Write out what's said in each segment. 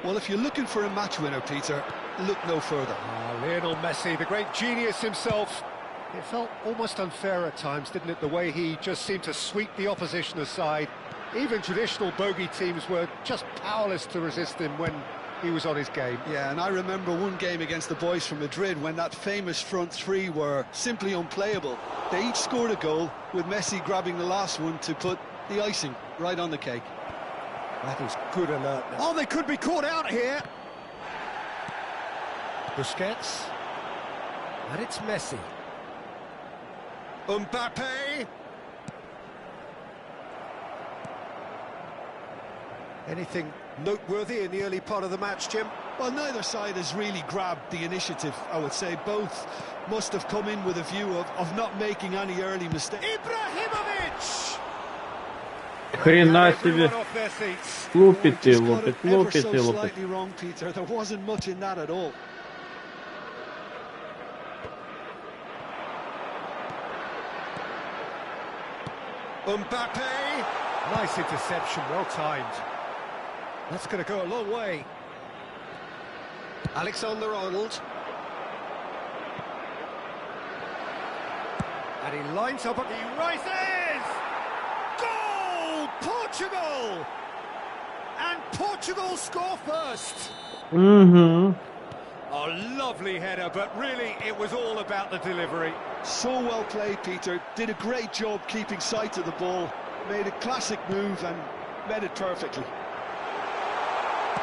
Well, if you're looking for a match winner, Peter, look no further. Lionel Messi, the great genius himself. It felt almost unfair at times, didn't it, the way he just seemed to sweep the opposition aside. Even traditional bogey teams were just powerless to resist him when he was on his game. Yeah, and I remember one game against the boys from Madrid when that famous front three were simply unplayable. They each scored a goal, with Messi grabbing the last one to put the icing right on the cake. That is good alert now. Oh, they could be caught out here. Busquets. And it's Messi. Mbappe. Anything noteworthy in the early part of the match, Jim? Well, neither side has really grabbed the initiative, I would say. Both must have come in with a view of not making any early mistakes. Ibrahimovic! Хрена себе. Лупит и лупит, лупит и лупит. Slightly wrong, Peter. There wasn't much in that at all. Mbappe! Nice interception, well timed. That's going to go a long way. Alexander-Arnold. And he lines up, he rises! Goal! Portugal! And Portugal score first! A lovely header, but really it was all about the delivery. So well played, Peter. Did a great job keeping sight of the ball. Made a classic move and read it perfectly.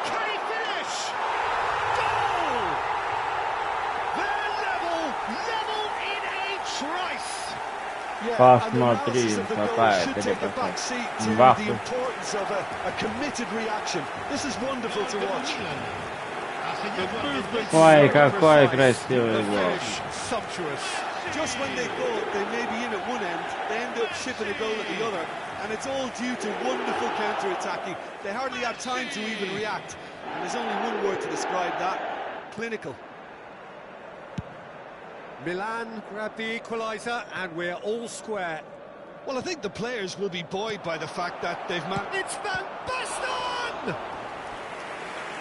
Can he finish? Goal! They're level in a trice. Посмотри, какая перепасовка. The importance of a committed reaction. This is wonderful to watch. Ой, какой красивый гол. Just when they thought they may be in at one end, they end up shipping a goal at the other, and it's all due to wonderful counter-attacking. They hardly had time to even react, and there's only one word to describe that: clinical. Milan grabbed the equaliser, and we're all square. Well, I think the players will be buoyed by the fact that they've managed. It's Van Basten!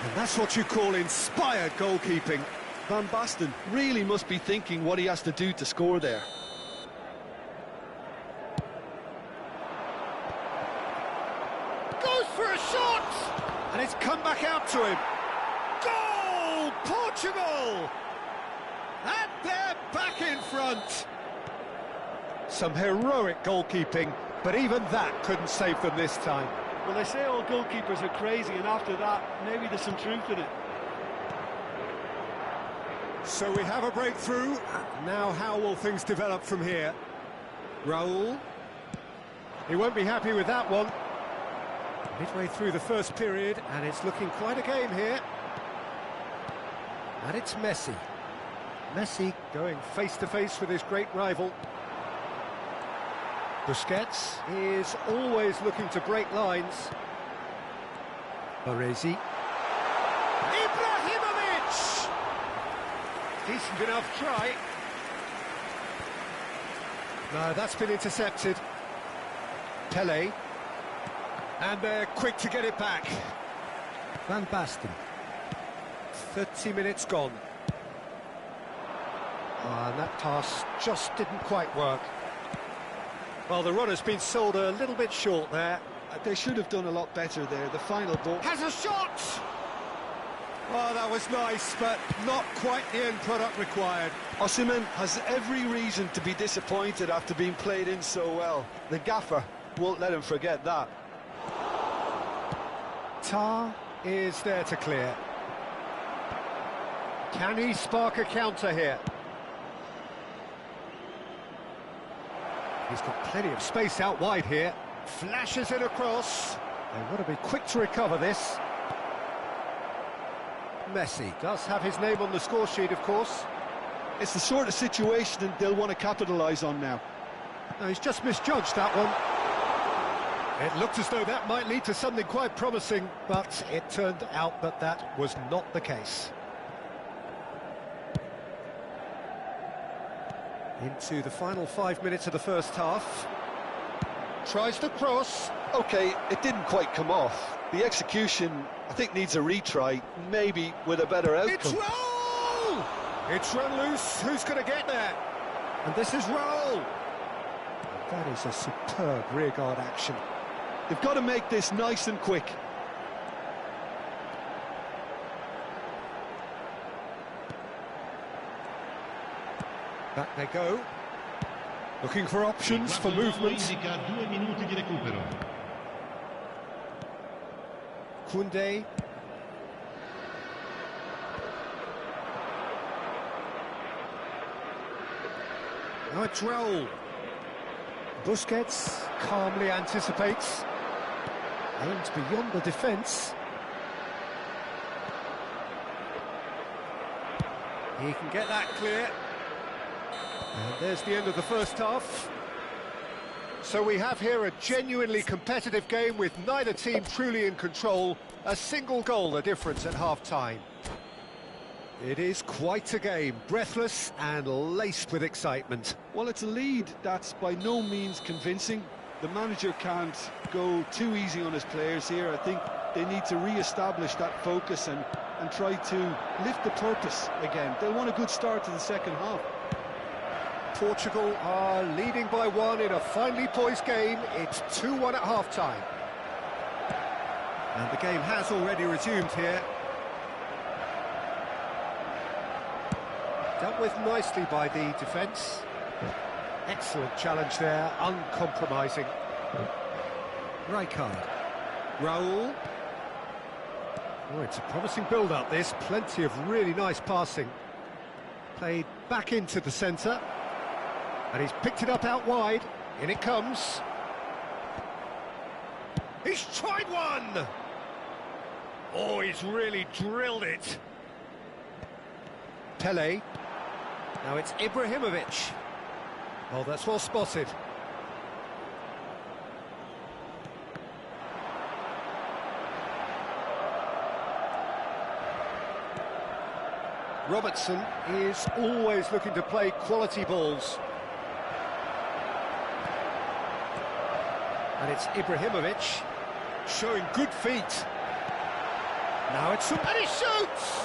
And that's what you call inspired goalkeeping. Van Basten really must be thinking what he has to do to score there. Goes for a shot! And it's come back out to him. Goal! Portugal! And they're back in front. Some heroic goalkeeping, but even that couldn't save them this time. Well, they say all goalkeepers are crazy, and after that, maybe there's some truth in it. So we have a breakthrough. Now how will things develop from here? Raul. He won't be happy with that one. Midway through the first period, and it's looking quite a game here. And it's Messi. Messi going face-to-face with his great rival. Busquets is always looking to break lines. Baresi. Ibrahimovic! Decent enough try. No, that's been intercepted. Pele. And they're quick to get it back. Van Basten. 30 minutes gone. And that pass just didn't quite work. Well, the runner's been sold a little bit short there. They should have done a lot better there. The final ball... Has a shot! Oh, that was nice, but not quite the end product required. Osimhen has every reason to be disappointed after being played in so well. The gaffer won't let him forget that. Tar is there to clear. Can he spark a counter here? He's got plenty of space out wide here. Flashes it across. They want to be quick to recover this. Messi does have his name on the score sheet, of course. It's the sort of situation that they'll want to capitalise on now. No, he's just misjudged that one. It looked as though that might lead to something quite promising, but it turned out that that was not the case. Into the final 5 minutes of the first half. Tries the cross. OK, it didn't quite come off. The execution, I think, needs a retry, maybe with a better outcome. It's Raul! It's run loose. Who's going to get there? And this is Raul. That is a superb rearguard action. They've got to make this nice and quick. Back they go. Looking for options for movement. Koundé. Now it's Raul. Busquets calmly anticipates. Aims beyond the defence. He can get that clear. And there's the end of the first half. So we have here a genuinely competitive game with neither team truly in control. A single goal the difference at half-time. It is quite a game, breathless and laced with excitement. Well, it's a lead that's by no means convincing. The manager can't go too easy on his players here. I think they need to re-establish that focus and try to lift the purpose again. They'll want a good start to the second half. Portugal are leading by 1 in a finely poised game. It's 2-1 at half-time. And the game has already resumed here. Dealt with nicely by the defence. Excellent challenge there, uncompromising. Rijkaard. Raul. Oh, it's a promising build-up, this. Plenty of really nice passing. Played back into the centre. And he's picked it up out wide. In it comes. He's tried one! Oh, he's really drilled it. Pele. Now it's Ibrahimovic. Oh, that's well spotted. Robertson is always looking to play quality balls. And it's Ibrahimovic showing good feet. Now it's... and he shoots!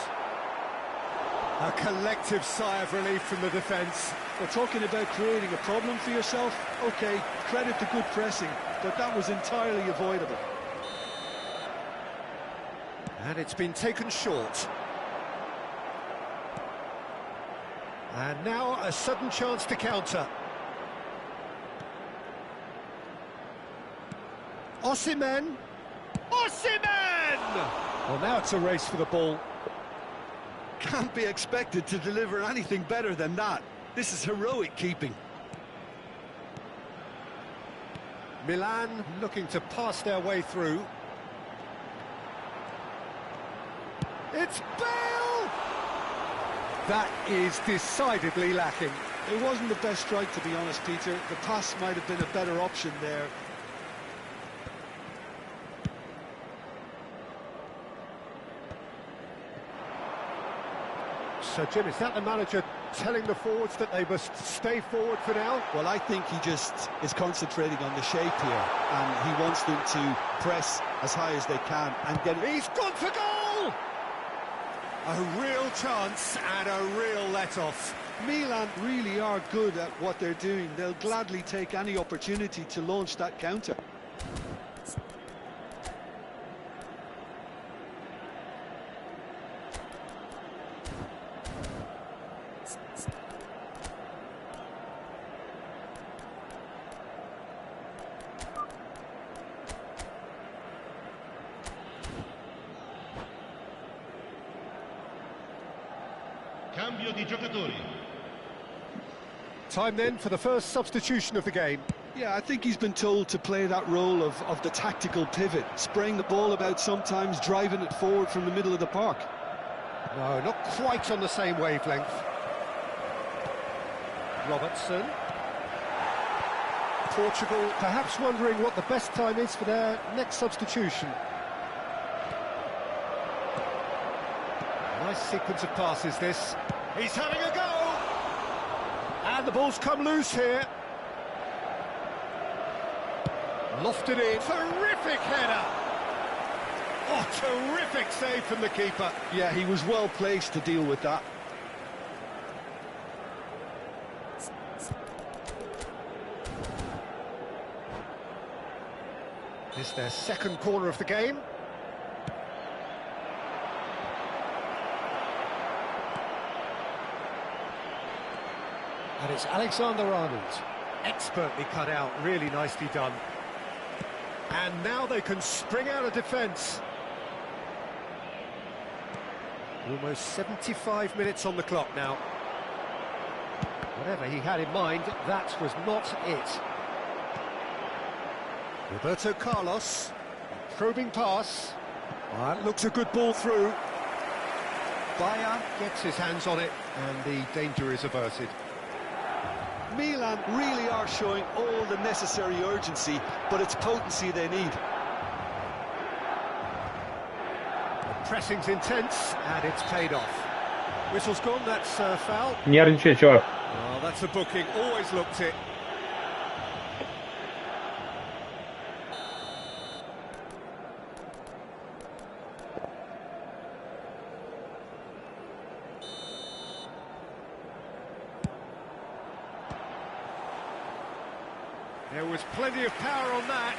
A collective sigh of relief from the defence. We're talking about creating a problem for yourself. OK, credit to good pressing, but that was entirely avoidable. And it's been taken short. And now a sudden chance to counter. Osimhen! Osimhen! Well, now it's a race for the ball. Can't be expected to deliver anything better than that. This is heroic keeping. Milan looking to pass their way through. It's Bale! That is decidedly lacking. It wasn't the best strike, to be honest, Peter. The pass might have been a better option there. So, Jim, is that the manager telling the forwards that they must stay forward for now? Well, I think he just is concentrating on the shape here, and he wants them to press as high as they can and get it. He's gone for goal! A real chance and a real let-off. Milan really are good at what they're doing. They'll gladly take any opportunity to launch that counter. Cambio di giocatori. Time then for the first substitution of the game. Yeah, I think he's been told to play that role of the tactical pivot, spraying the ball about sometimes, driving it forward from the middle of the park. No, not quite on the same wavelength. Robertson. Portugal perhaps wondering what the best time is for their next substitution. Nice sequence of passes, this. He's having a go! And the ball's come loose here. Lofted in. Terrific header. Oh, terrific save from the keeper. Yeah, he was well placed to deal with that. This is their second corner of the game. And it's Alexander-Arnold. Expertly cut out, really nicely done. And now they can spring out of defence. Almost 75 minutes on the clock now. Whatever he had in mind, that was not it. Roberto Carlos, probing pass. That looks a good ball through. Bayer gets his hands on it, and the danger is averted. Milan really are showing all the necessary urgency, but it's potency they need. The pressing's intense, and it's paid off. Whistle's gone, that's foul. Нервничай, чувак. Well, that's a booking, always looked it. There was plenty of power on that.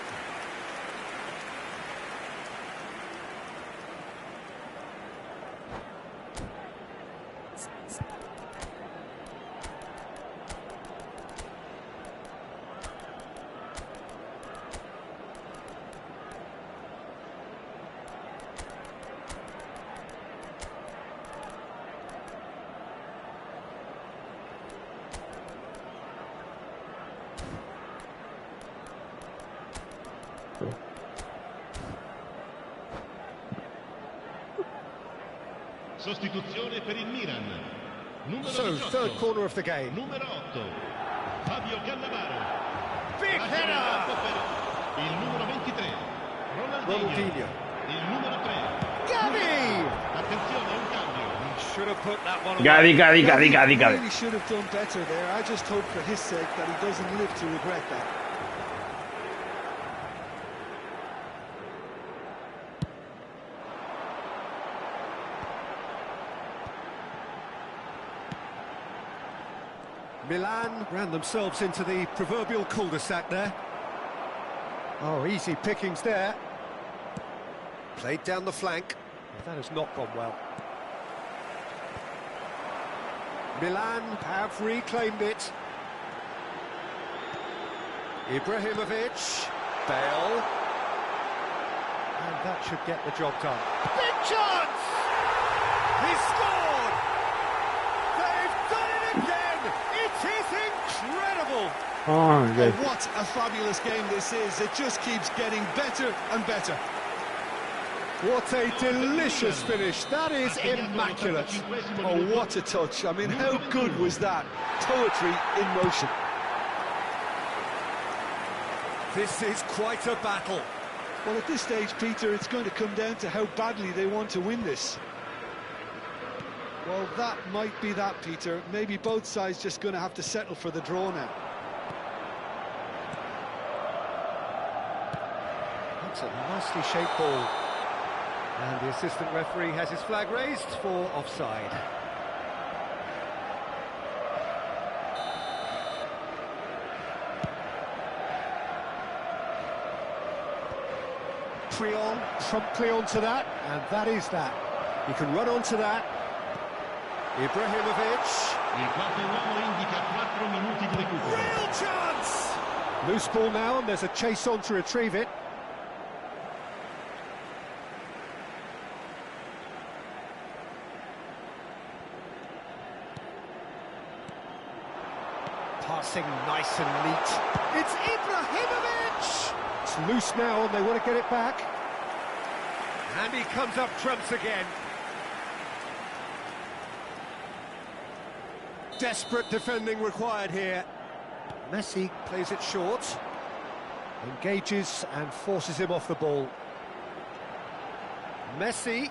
Sostituzione per il Milan. Numero So, 18. third corner of the game. Numero 8. Fabio Cannavaro. Big header! Per il numero 23. Ronaldinho. Il numero 3. Gavi! Attenzione, un cambio. He should have put that one away. Gavi. Really should have done better there. I just hope for his sake that he doesn't live to regret that. Milan ran themselves into the proverbial cul-de-sac there. Oh, easy pickings there. Played down the flank. That has not gone well. Milan have reclaimed it. Ibrahimovic. Bale. And that should get the job done. Big chance! He scored! They've done it again! It is incredible! Oh, And блядь. what a fabulous game this is. It just keeps getting better and better. What a delicious finish. That is immaculate. Oh, what a touch. I mean, how good was that? Poetry in motion. This is quite a battle. Well, at this stage, Peter, it's going to come down to how badly they want to win this. Well, that might be that, Peter. Maybe both sides just going to have to settle for the draw now. That's a nicely shaped ball. And the assistant referee has his flag raised for offside. Trion promptly onto that, and that is that. He can run onto that. Ibrahimovic. Il quarto uomo indica 4 minuti di recupero. Real chance! Loose ball now, and there's a chase on to retrieve it. Passing nice and neat. It's Ibrahimovic! It's loose now, and they want to get it back. And he comes up trumps again. Desperate defending required here. Messi plays it short. Engages and forces him off the ball. Messi.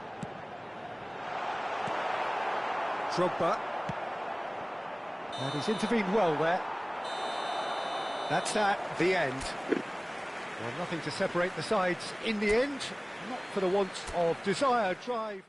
Drogba. And he's intervened well there. That's that, the end. Well, nothing to separate the sides in the end, not for the want of desire, drive.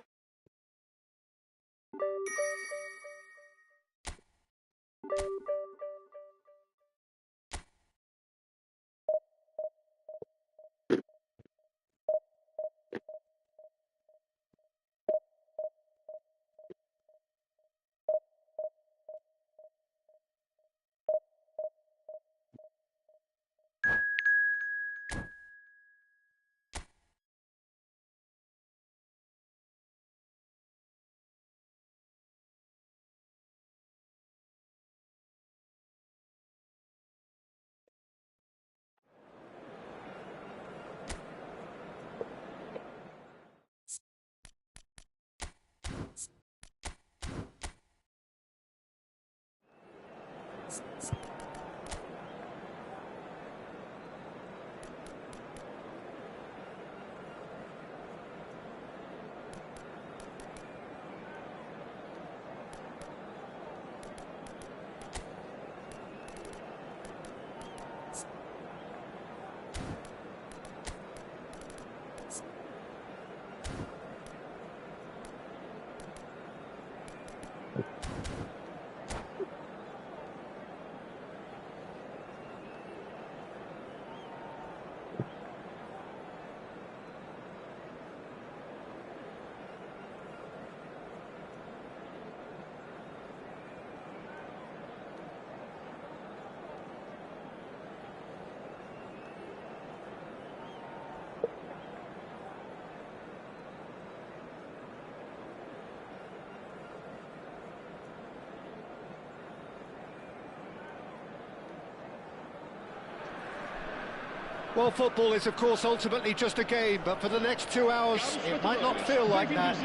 Well, football is, of course, ultimately just a game, but for the next 2 hours, it might not feel like that.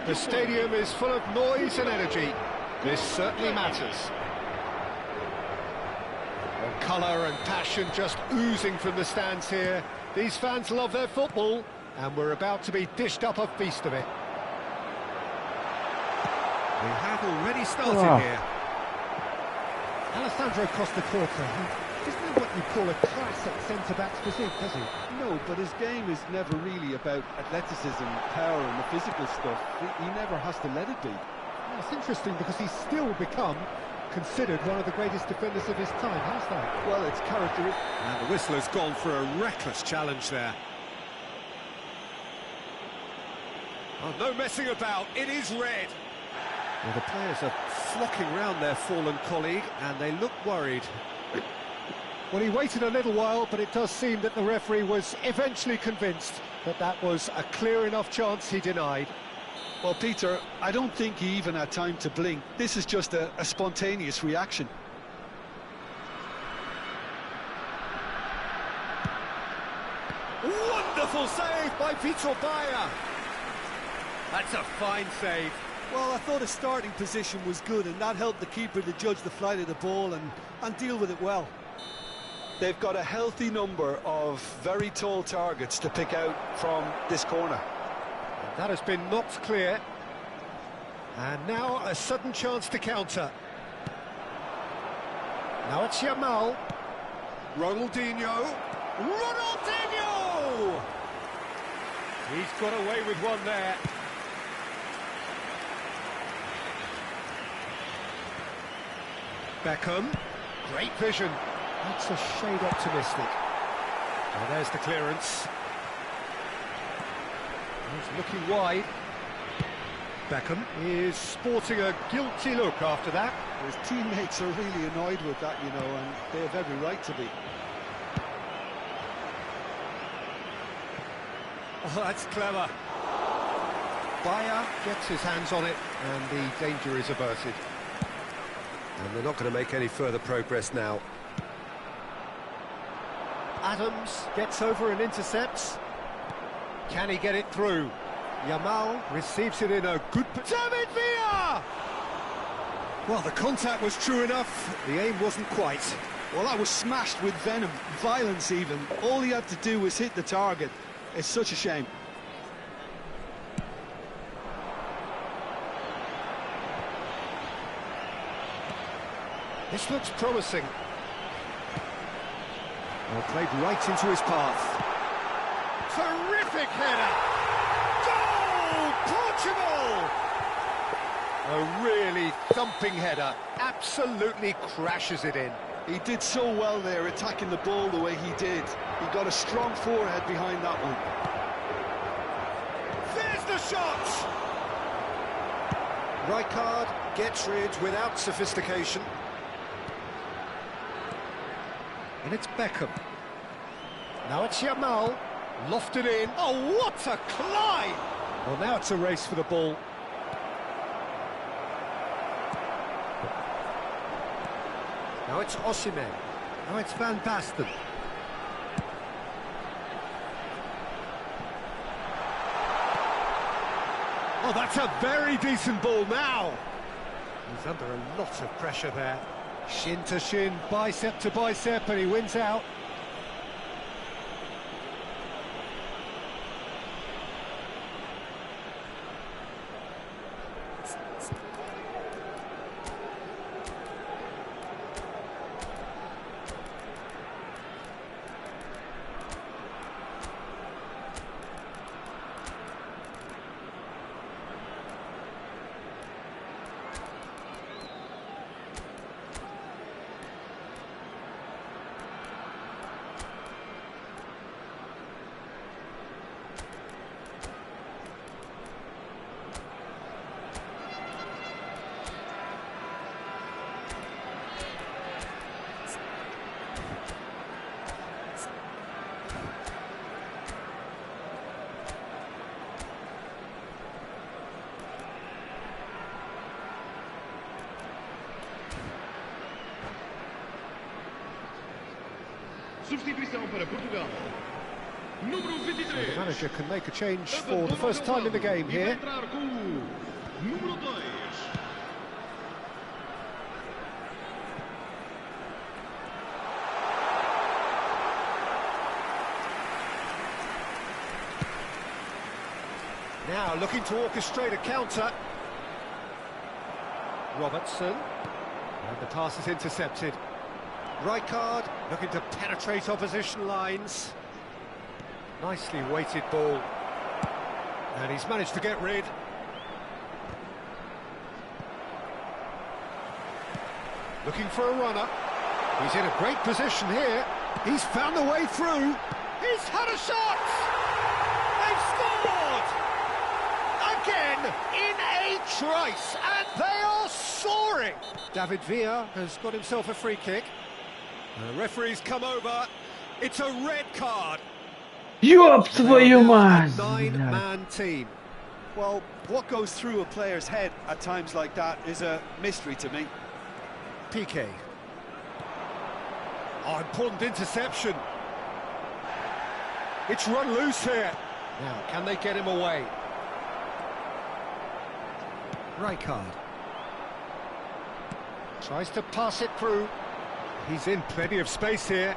The stadium is full of noise and energy. This certainly matters. Well, colour and passion just oozing from the stands here. These fans love their football, and we're about to be dished up a feast of it. We have already started here. Alessandro Costa-Corta. Isn't that what you call a classic centre-back's physique, does he? No, but his game is never really about athleticism, power and the physical stuff. He never has to let it be. Well, it's interesting because he's still become considered one of the greatest defenders of his time. How's that? Well, it's characteristic. And the whistler's gone for a reckless challenge there. Oh, no messing about, it is red. Well, the players are flocking round their fallen colleague and they look worried. Well, he waited a little while, but it does seem that the referee was eventually convinced that that was a clear enough chance he denied. Well, Peter, I don't think he even had time to blink. This is just a spontaneous reaction. Wonderful save by Vitor Baia. That's a fine save. Well, I thought his starting position was good, and that helped the keeper to judge the flight of the ball and deal with it well. They've got a healthy number of very tall targets to pick out from this corner. That has been knocked clear. And now a sudden chance to counter. Now it's Yamal. Ronaldinho. Ronaldinho! He's got away with one there. Beckham. Great vision. That's a shade optimistic. Well, there's the clearance. He's looking wide. Beckham is sporting a guilty look after that. His teammates are really annoyed with that, you know, and they have every right to be. Oh, that's clever. Baia gets his hands on it, and the danger is averted. And they're not going to make any further progress now. Adams gets over and intercepts. Can he get it through? Yamal receives it in a good position. David Villa! Well, the contact was true enough. The aim wasn't quite. Well, that was smashed with venom, violence even. All he had to do was hit the target. It's such a shame. This looks promising. Well, played right into his path. Terrific header! Goal! Portugal! A really thumping header. Absolutely crashes it in. He did so well there, attacking the ball the way he did. He got a strong forehead behind that one. There's the shot! Rijkaard gets rid without sophistication. And it's Beckham. Now it's Yamal. Lofted in. Oh, what a climb! Well, now it's a race for the ball. Now it's Osimhen. Now it's Van Basten. Oh, that's a very decent ball now. He's under a lot of pressure there. Shin to shin, bicep to bicep, and he wins out. Substituição para Portugal. Número 23. The manager can make a change for the first time in the game here. Número 2. Now looking to orchestrate a counter. Robertson. And the pass is intercepted. Rijkaard looking to penetrate opposition lines. Nicely weighted ball. And he's managed to get rid. Looking for a runner. He's in a great position here. He's found the way through. He's had a shot! They've scored! Again, in a trice, and they are soaring! David Villa has got himself a free kick. The referee's come over. It's a red card. Ёб твою мать! Nine-man team. Well, what goes through a player's head at times like that is a mystery to me. Piqué. Oh, important interception. It's run loose here. Now, can they get him away? Rijkaard. Tries to pass it through. He's in plenty of space here.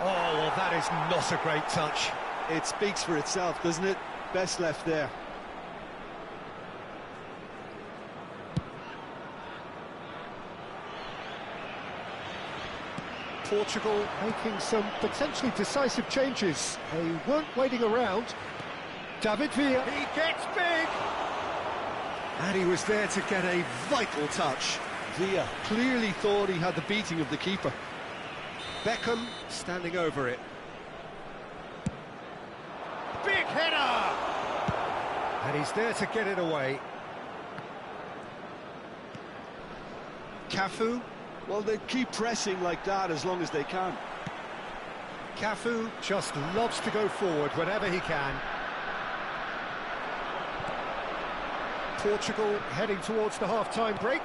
Oh, well, that is not a great touch. It speaks for itself, doesn't it? Best left there. Portugal making some potentially decisive changes. They weren't waiting around. David Villa. He gets big! And he was there to get a vital touch. Villa clearly thought he had the beating of the keeper. Beckham standing over it. Big header! And he's there to get it away. Cafu. Well, they keep pressing like that as long as they can. Cafu just loves to go forward whenever he can. Portugal heading towards the half-time break.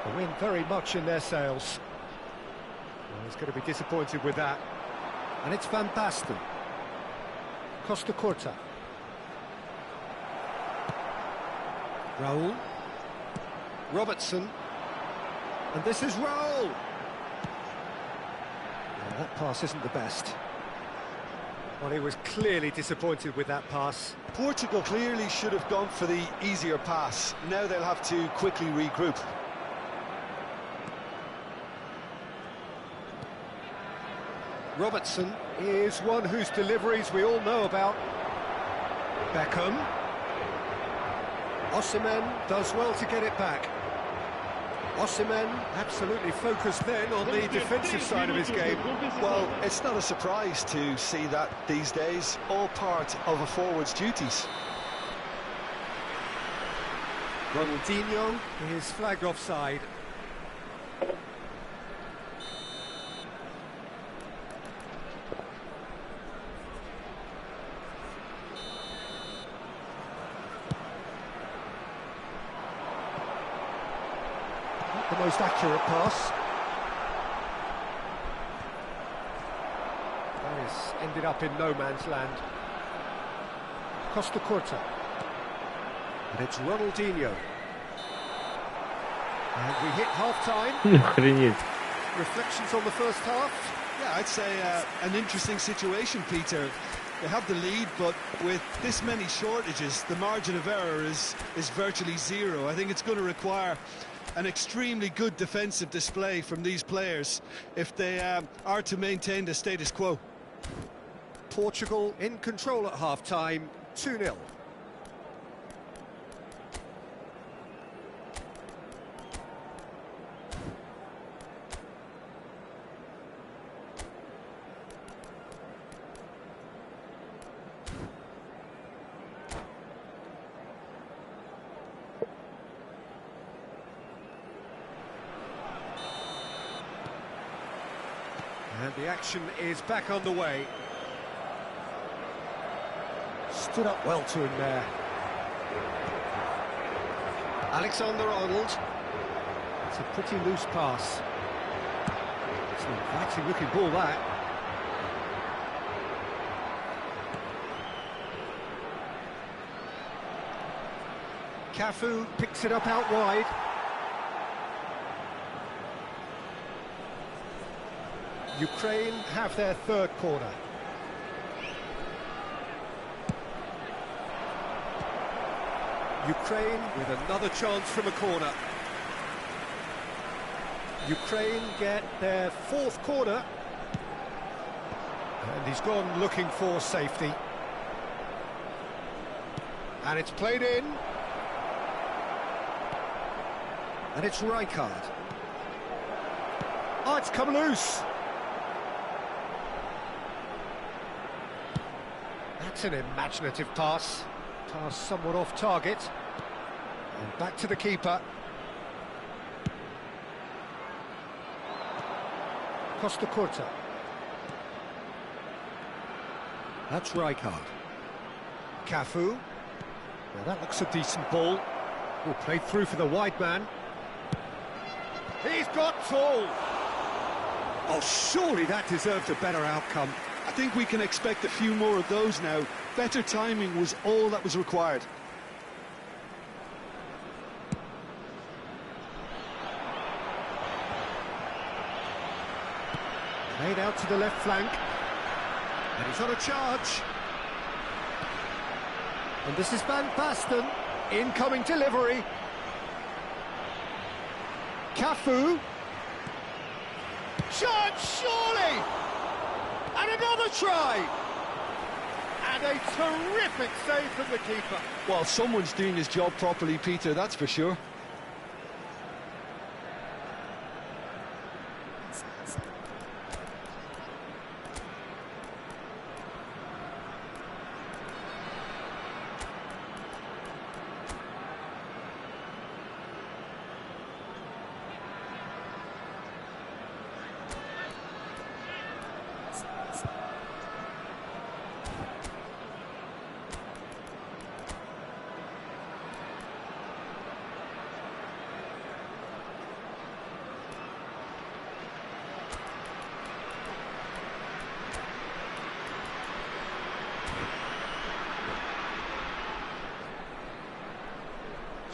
The wind very much in their sails. Well, he's going to be disappointed with that. And it's Van Basten. Costa Curta. Raul. Robertson. And this is Raul. Well, that pass isn't the best. Well, he was clearly disappointed with that pass. Portugal clearly should have gone for the easier pass. Now they'll have to quickly regroup. Robertson is one whose deliveries we all know about. Beckham. Osimhen does well to get it back. Osimhen absolutely focused then on the defensive side of his game. Well, it's not a surprise to see that these days, all part of a forward's duties. Ronaldinho is flagged offside. Not the most accurate pass. That has ended up in no man's land. Costa Curta. And it's Ronaldinho. And we hit half-time. Охренеть. Reflections on the first half? Yeah, I'd say an interesting situation, Peter. They have the lead, but with this many shortages, the margin of error is virtually zero. I think it's going to require an extremely good defensive display from these players if they are to maintain the status quo. Portugal in control at half-time, 2-0. And the action is back on the way. Stood up well to him there. Alexander-Arnold. It's a pretty loose pass. It's an inviting looking ball, that. Cafu picks it up out wide. Ukraine have their third corner. Ukraine with another chance from a corner. Ukraine get their fourth corner. And he's gone looking for safety. And it's played in. And it's Rijkaard. Oh, it's come loose. That's an imaginative pass. Pass somewhat off target. And back to the keeper. Costa Curta. That's Rijkaard. Cafu. Well, that looks a decent ball. Oh, played through for the wide man. He's got tall. Oh, surely that deserved a better outcome. I think we can expect a few more of those now. Better timing was all that was required. Played out to the left flank. And he's on a charge. And this is Van Basten. Incoming delivery. Cafu. Chance, surely! And another try! And a terrific save from the keeper. Well, someone's doing his job properly, Peter, that's for sure.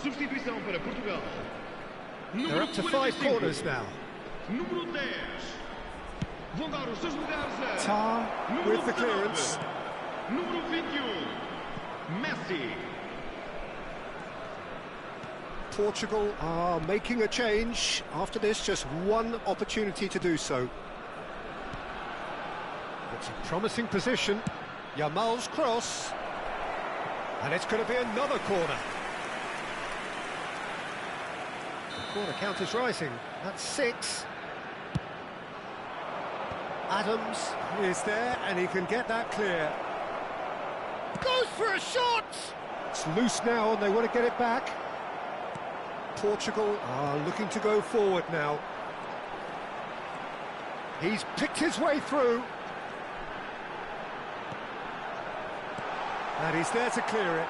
Substituição para Portugal. They're up to 5 corners now. Número 10. Vão dar os seus lugares a Tar with the número clearance. 19. Número 21. Messi. Portugal are making a change. After this, just one opportunity to do so. It's a promising position. Yamal's cross. And it's going to be another corner. The corner count is rising. That's 6. Adams is there, and he can get that clear. Goes for a shot! It's loose now, and they want to get it back. Portugal are looking to go forward now. He's picked his way through. And he's there to clear it.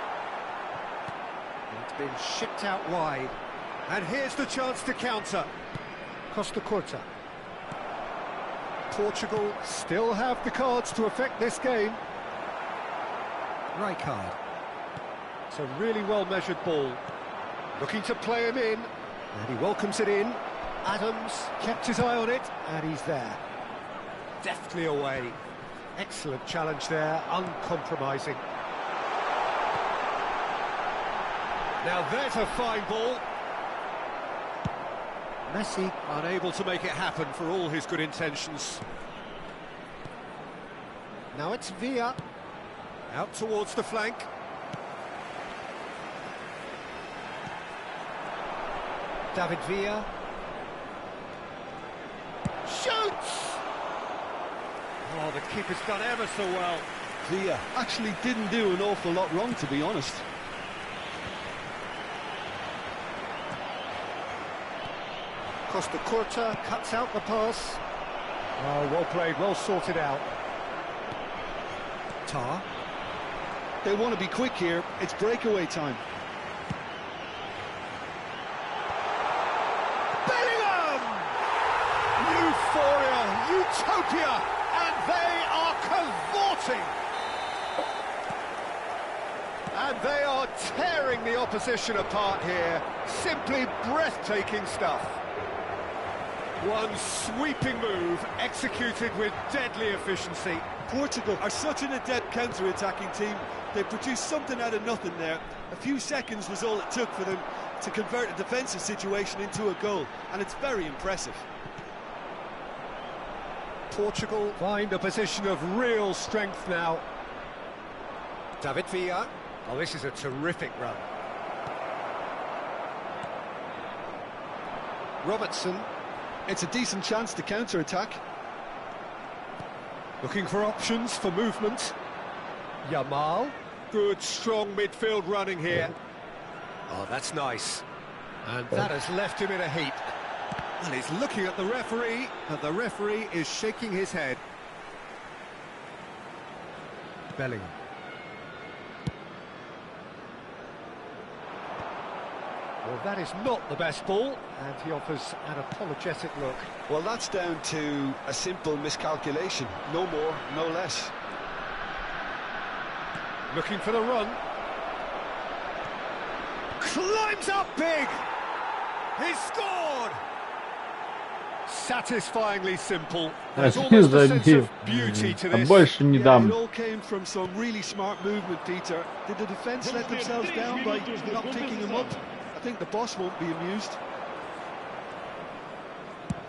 It's been shipped out wide. And here's the chance to counter. Costa Curta. Portugal still have the cards to affect this game. Rijkaard. It's a really well-measured ball. Looking to play him in. And he welcomes it in. Adams kept his eye on it, and he's there. Deftly away. Excellent challenge there, uncompromising. Now there's a fine ball. Messi unable to make it happen for all his good intentions. Now it's Villa. Out towards the flank. David Villa. Shoots! Oh, the keeper's done ever so well. Villa actually didn't do an awful lot wrong, to be honest. Costa Curta cuts out the pass. Oh, well played, well sorted out. Tar. They want to be quick here. It's breakaway time. Bellingham! Euphoria, utopia, and they are cavorting. And they are tearing the opposition apart here. Simply breathtaking stuff. One sweeping move, executed with deadly efficiency. Portugal are such an adept counter-attacking team. They produced something out of nothing there. A few seconds was all it took for them to convert a defensive situation into a goal, and it's very impressive. Portugal find a position of real strength now. David Villa. Oh, this is a terrific run. Robertson. It's a decent chance to counter-attack. Looking for options for movement. Yamal. Good, strong midfield running here. Oh, that's nice. And that has left him in a heap. And he's looking at the referee, and the referee is shaking his head. Bellingham. Well, that is not the best ball, and he offers an apologetic look. Well, that's down to a simple miscalculation. No more, no less. Looking for the run. Climbs up big! He's scored! Satisfyingly simple. There's almost a sense of beauty to this. Больше не It дам. all came from some really smart movement, Peter. Did the defence let themselves down by not picking him up? I think the boss won't be amused.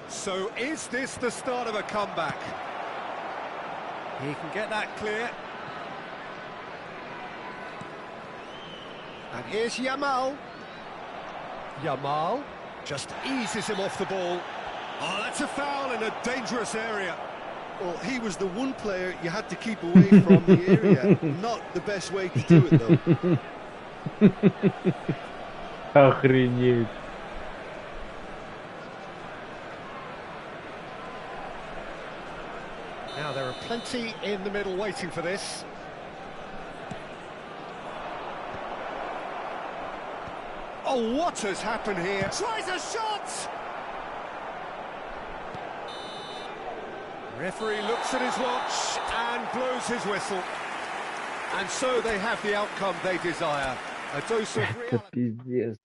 So is this the start of a comeback? He can get that clear. And here's Yamal. Yamal just eases him off the ball. Oh, that's a foul in a dangerous area. Well, he was the one player you had to keep away from the area. Not the best way to do it, though. Охренеть. Now there are plenty in the middle waiting for this. Oh, what has happened here? Tries a shot! Referee looks at his watch and blows his whistle. And so they have the outcome they desire. A dose of Это reality. пиздец.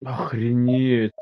Охренеть.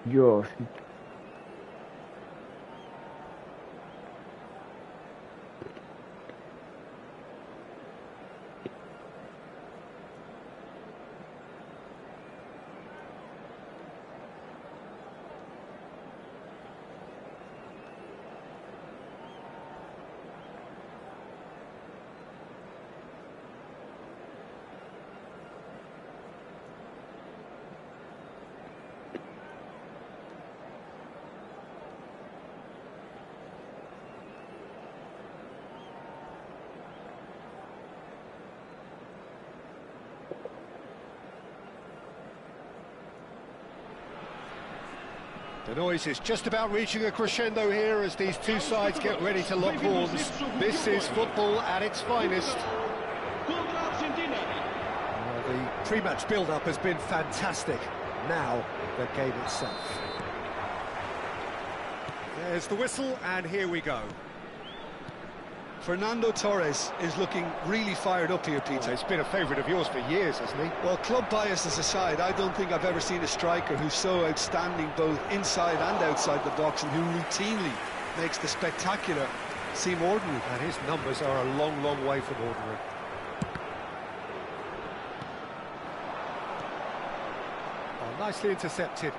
Ёшки. The noise is just about reaching a crescendo here as these two sides get ready to lock horns. This is football at its finest. The pre-match build-up has been fantastic. Now, the game itself. There's the whistle, and here we go. Fernando Torres is looking really fired up here, Peter. Well, he's been a favourite of yours for years, hasn't he? Well, club biases aside, I don't think I've ever seen a striker who's so outstanding both inside and outside the box and who routinely makes the spectacular seem ordinary. And his numbers are a long, long way from ordinary. Oh, nicely intercepted.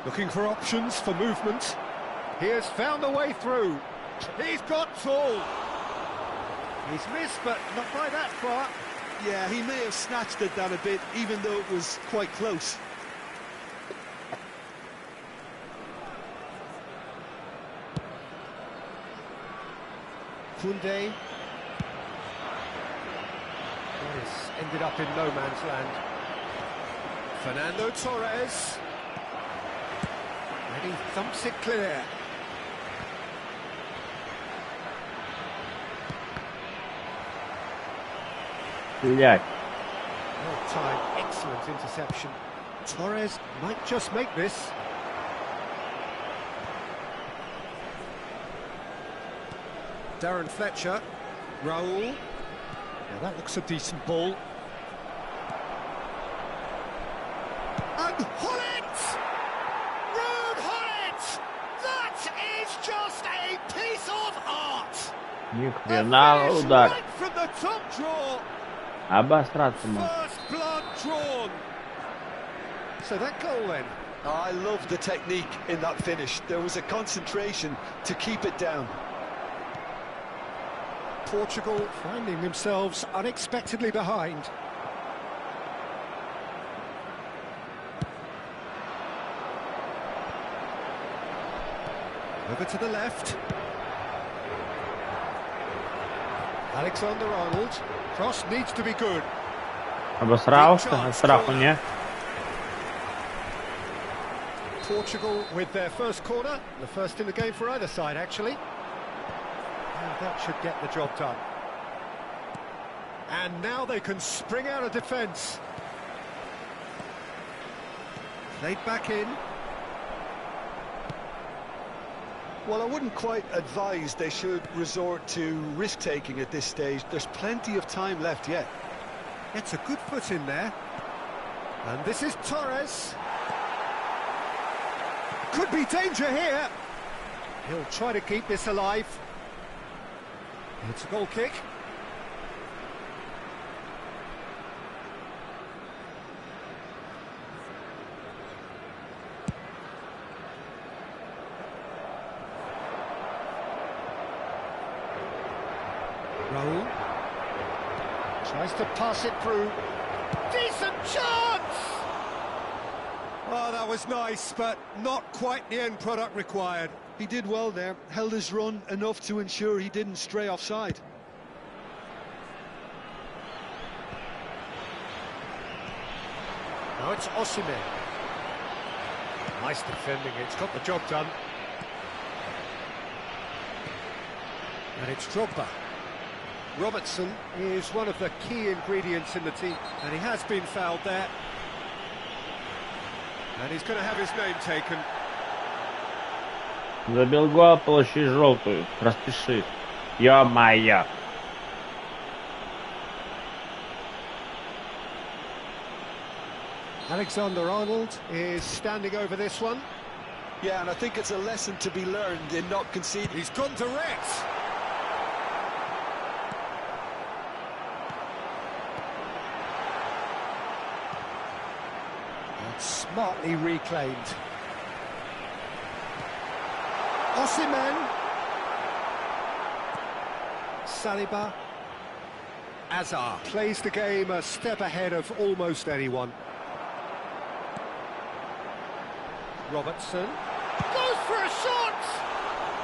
Looking for options for movement. He has found a way through. He's got tall. He's missed, but not by that far. Yeah, he may have snatched it down a bit, even though it was quite close. Kunde. This ended up in no man's land. Fernando Torres. And he thumps it clear. Блять. Well timed, excellent interception. Torres might just make this. Darren Fletcher. Raul. Now that looks a decent ball. And Hullet! Ruud Hullet! That is just a piece of art! Ни A хрена finish удар. right from the top draw. Обосраться можно. First blood drawn. So that goal then. I love the technique in that finish. There was a concentration to keep it down. Portugal finding themselves unexpectedly behind. Over to the left. Alexander-Arnold. Cross needs to be good. Обосрался, страху не. Portugal with their first corner, the first in the game for either side actually. And that should get the job done. And now they can spring out of defence. Played back in. Well, I wouldn't quite advise they should resort to risk-taking at this stage. There's plenty of time left yet. Gets a good foot in there. And this is Torres. Could be danger here. He'll try to keep this alive. It's a goal kick. Raul tries to pass it through. Decent chance! Oh, that was nice, but not quite the end product required. He did well there, held his run enough to ensure he didn't stray offside. Now it's Osimhen. Nice defending, it's got the job done. And it's Drogba. Robertson is one of the key ingredients in the team, and he has been fouled there. And he's going to have his name taken. Забил гол, получи желтую. Распиши. Ё-моё. Alexander-Arnold is standing over this one. Yeah, and I think it's a lesson to be learned in not conceding. He's gone direct. And smartly reclaimed. Osimhen. Saliba. Azar plays the game a step ahead of almost anyone. Robertson goes for a shot!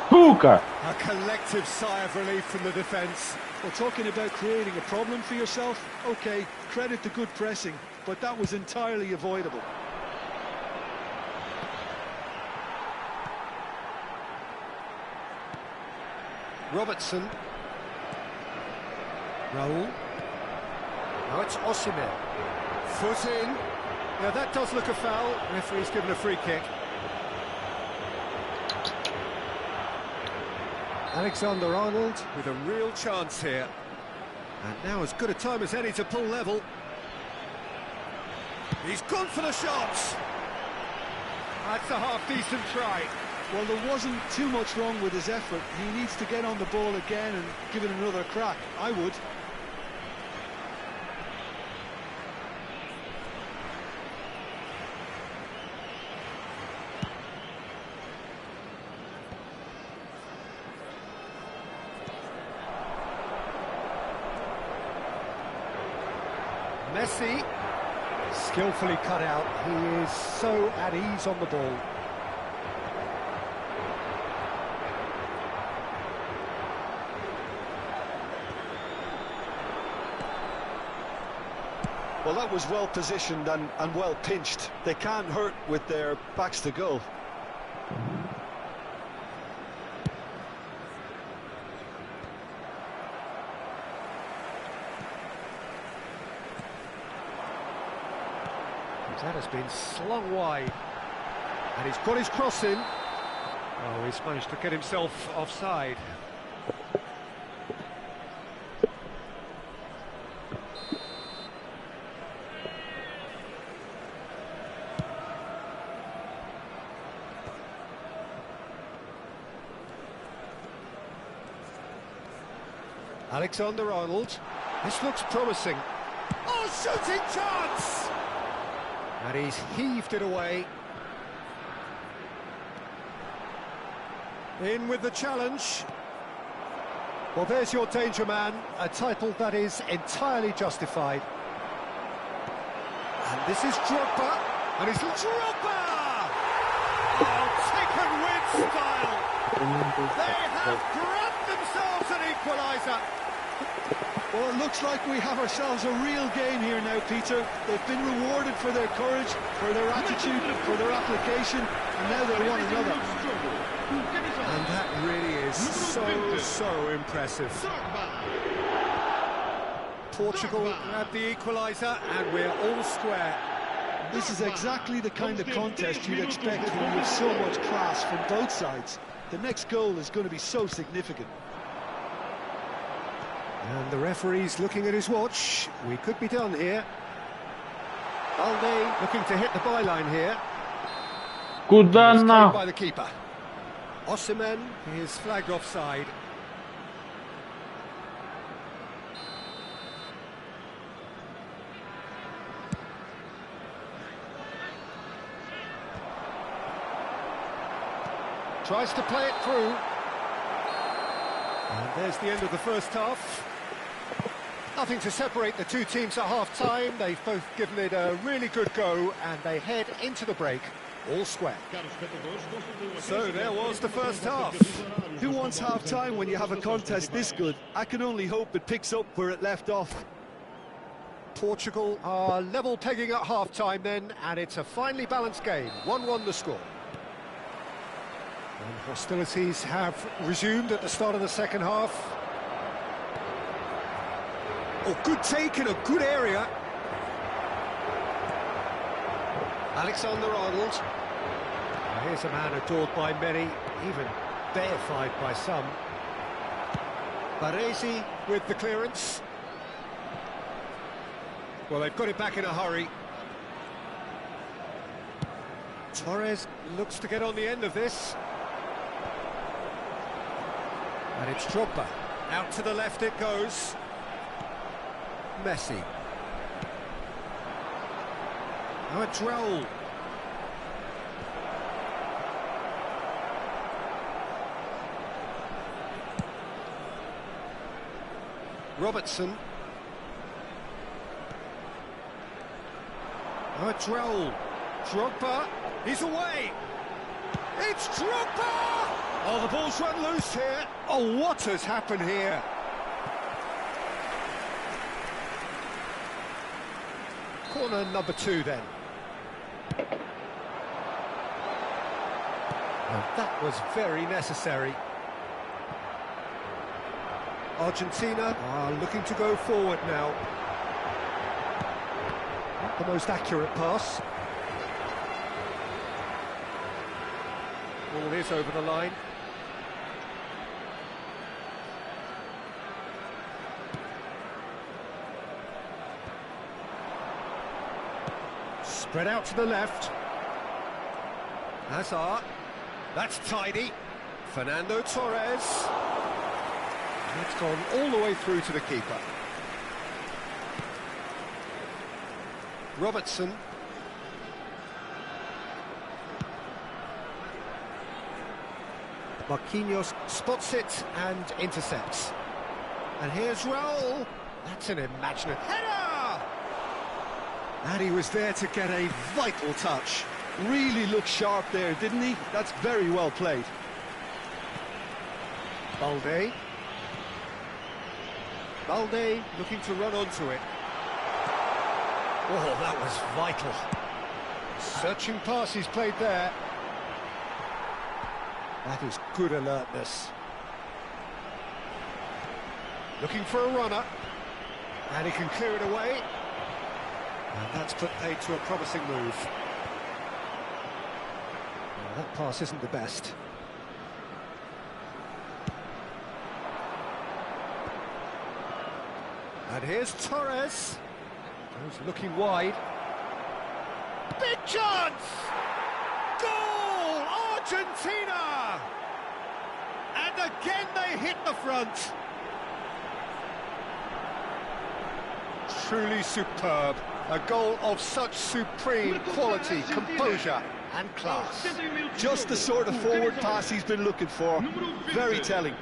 Сука! A collective sigh of relief from the defence. Well, talking about creating a problem for yourself, OK, credit the good pressing, but that was entirely avoidable. Robertson. Raul. Now it's Osimhen. Foot in. Now that does look a foul. Referee's given a free kick. Alexander-Arnold with a real chance here. And now as good a time as any to pull level. He's gone for the shots. That's a half-decent try. Well, there wasn't too much wrong with his effort. He needs to get on the ball again and give it another crack. I would. Messi, skillfully cut out. He is so at ease on the ball. Well, that was well positioned and well pinched. They can't hurt with their backs to goal. That has been slung wide. And he's got his cross in. Oh, he's managed to get himself offside. Alexander-Arnold. This looks promising. Oh, shooting chance! And he's heaved it away. In with the challenge. Well, there's your danger man, a title that is entirely justified. And this is Drogba, and it's Drogba! Oh, taken with style! They have grabbed themselves an equaliser! Well, it looks like we have ourselves a real game here now, Peter. They've been rewarded for their courage, for their attitude, for their application, and now they're one another. And that really is so impressive. Portugal grab the equaliser, and we're all square. This is exactly the kind of contest you'd expect when you have so much class from both sides. The next goal is going to be so significant. And the referee's looking at his watch. We could be done here. Balde looking to hit the byline here. Куда It's на? cleared by the keeper. Osimhen is flagged offside. Tries to play it through. And there's the end of the first half. Nothing to separate the two teams at half-time. They've both given it a really good go, and they head into the break all square. So there was the first half. Who wants half-time when you have a contest this good? I can only hope it picks up where it left off. Portugal are level pegging at half-time then, and it's a finely balanced game. 1-1 the score. And hostilities have resumed at the start of the second half. Oh, good take in a good area. Alexander-Arnold. Now here's a man adored by many, even deified by some. Baresi with the clearance. Well, they've got it back in a hurry. Torres looks to get on the end of this. And it's Drogba. Out to the left it goes. Messi. Now it's Raul. Robertson. Now it's Raul. Drogba. He's away. It's Drogba! Oh, the ball's run loose here. Oh, what has happened here? Corner number 2 then. And that was very necessary. Argentina are looking to go forward now. Not the most accurate pass. Ball is over the line. Spread out to the left. Hazard. That's tidy. Fernando Torres. It's gone all the way through to the keeper. Robertson. Marquinhos spots it and intercepts. And here's Raul. That's an imaginative header! And he was there to get a vital touch. Really looked sharp there, didn't he? That's very well played. Balde. Balde looking to run onto it. Oh, that was vital. Searching pass he's played there. That is good alertness. Looking for a runner. And he can clear it away. And that's put paid to a promising move. Well, that pass isn't the best. And here's Torres. He's looking wide. Big chance! Goal! Argentina! And again they hit the front. truly superb. A goal of such supreme quality, composure and class. Just the sort of forward pass he's been looking for. Very telling.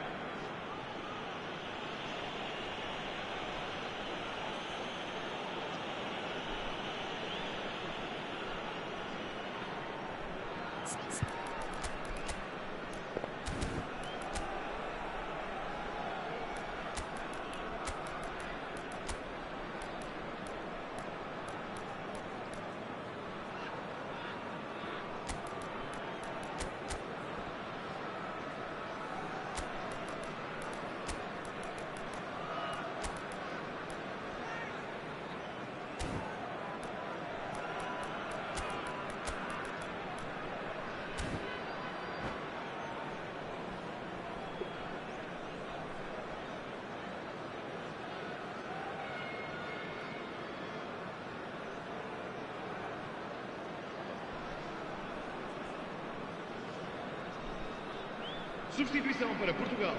Substituição para Portugal.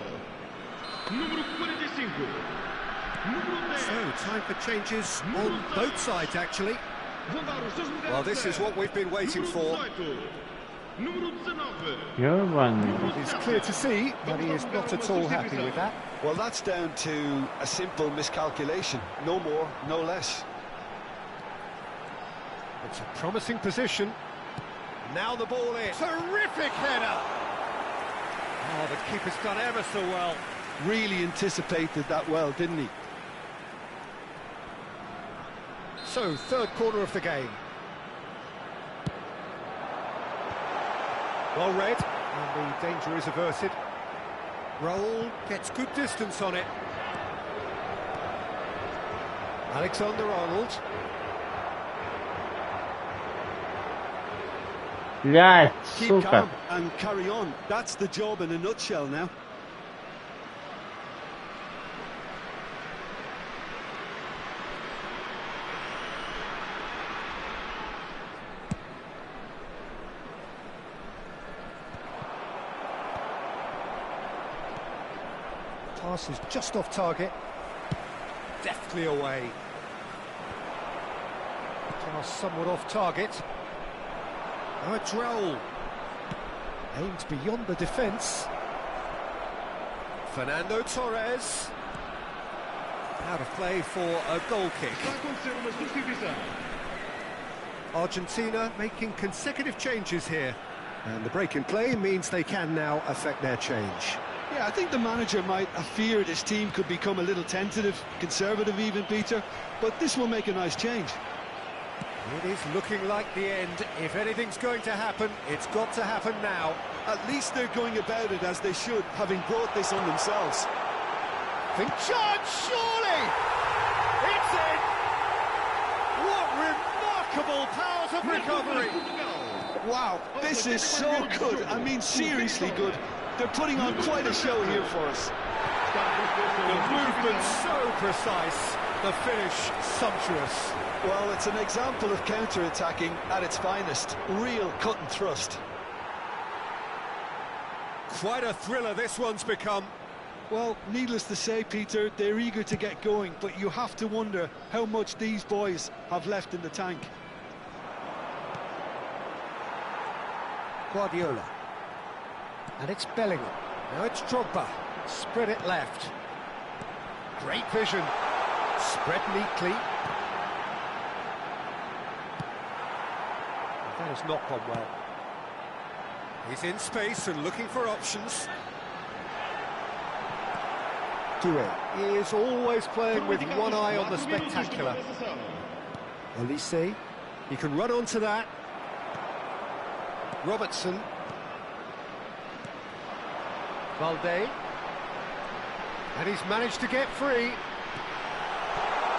Número 45. Número 10. So, time for changes on both sides, actually. Well, this is what we've been waiting for. Número 19. Ёбаный. It's clear to see that he is not at all happy with that. Well, that's down to a simple miscalculation. No more, no less. It's a promising position. Now the ball in. Terrific header! Oh, the keeper's done ever so well. Really anticipated that well, didn't he? So, third quarter of the game. Well read, and the danger is averted. Raul gets good distance on it. Alexander-Arnold. Блядь, Keep сука. calm and carry on. That's the job in a nutshell now. Pass is just off target. Deftly away. Pass somewhat off target. Now it's Raul. Aimed beyond the defence. Fernando Torres. Out of play for a goal kick. Vai acontecer uma substituição. Argentina making consecutive changes here. And the break in play means they can now affect their change. Yeah, I think the manager might have feared his team could become a little tentative, conservative even, Peter, but this will make a nice change. It is looking like the end. If anything's going to happen, it's got to happen now. At least they're going about it as they should, having brought this on themselves. Think charge, surely! It's in! What remarkable powers of recovery! Wow, this is so good. I mean, seriously good. They're putting on quite a show here for us. The movement so precise, the finish sumptuous. Well, it's an example of counter-attacking at its finest. Real cut and thrust. Quite a thriller this one's become. Well, needless to say, Peter, they're eager to get going, but you have to wonder how much these boys have left in the tank. Guardiola. And it's Bellingham. Now it's Drogba. Spread it left. Great vision. Spread neatly. That has not gone well. He's in space and looking for options. Touré. He is always playing with one eye on the spectacular. Olise. He can run onto that. Robertson. Valde. And he's managed to get free.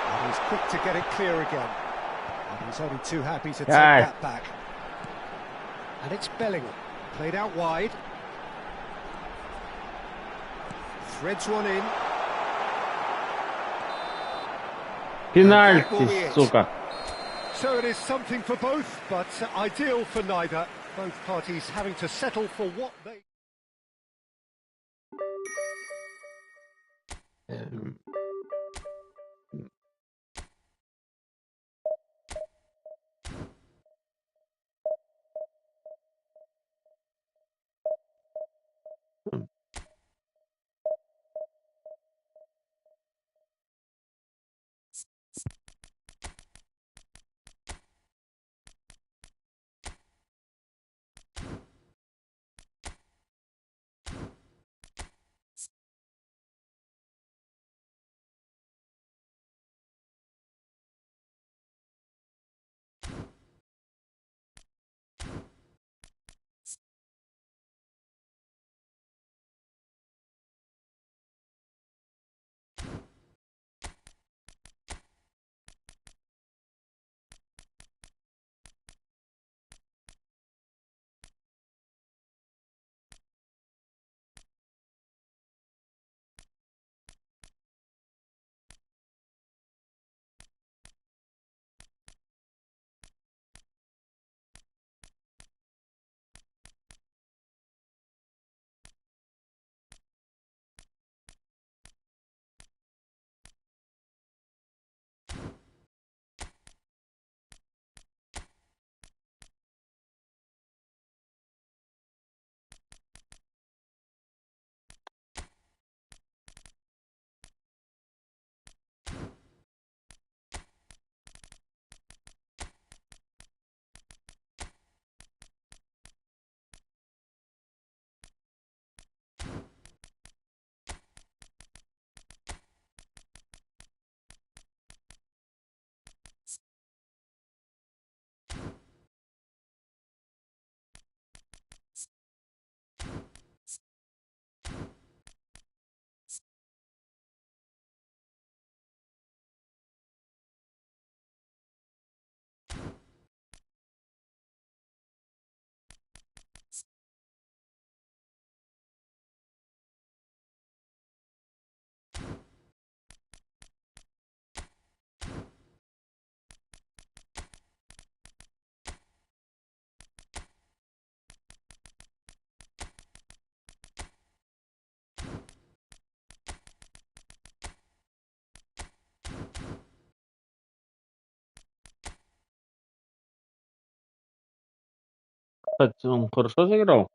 And he's quick to get it clear again. And he's only too happy to take that back. And it's Bellingham. Played out wide. Threads one in. Пенальти, сука. So it is something for both, but ideal for neither. Both parties having to settle for what they... Кстати, он хорошо заиграл.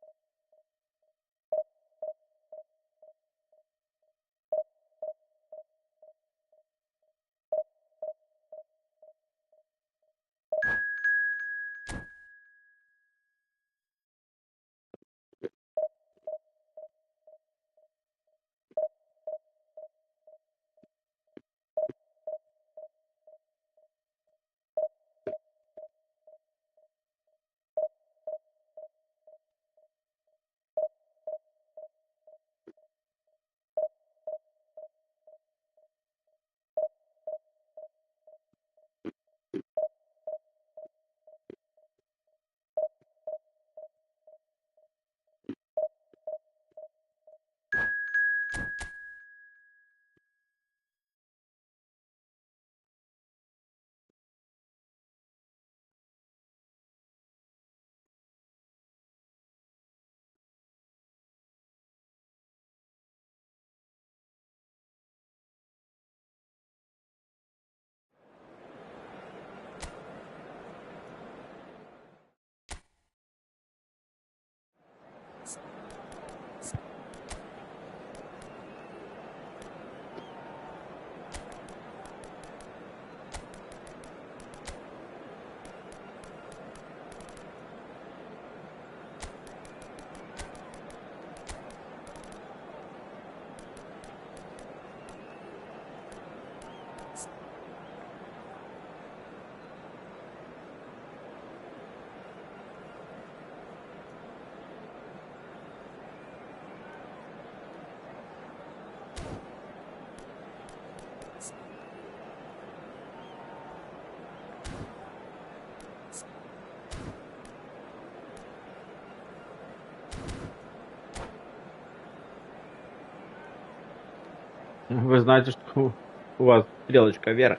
Вы знаете, что у вас стрелочка вверх.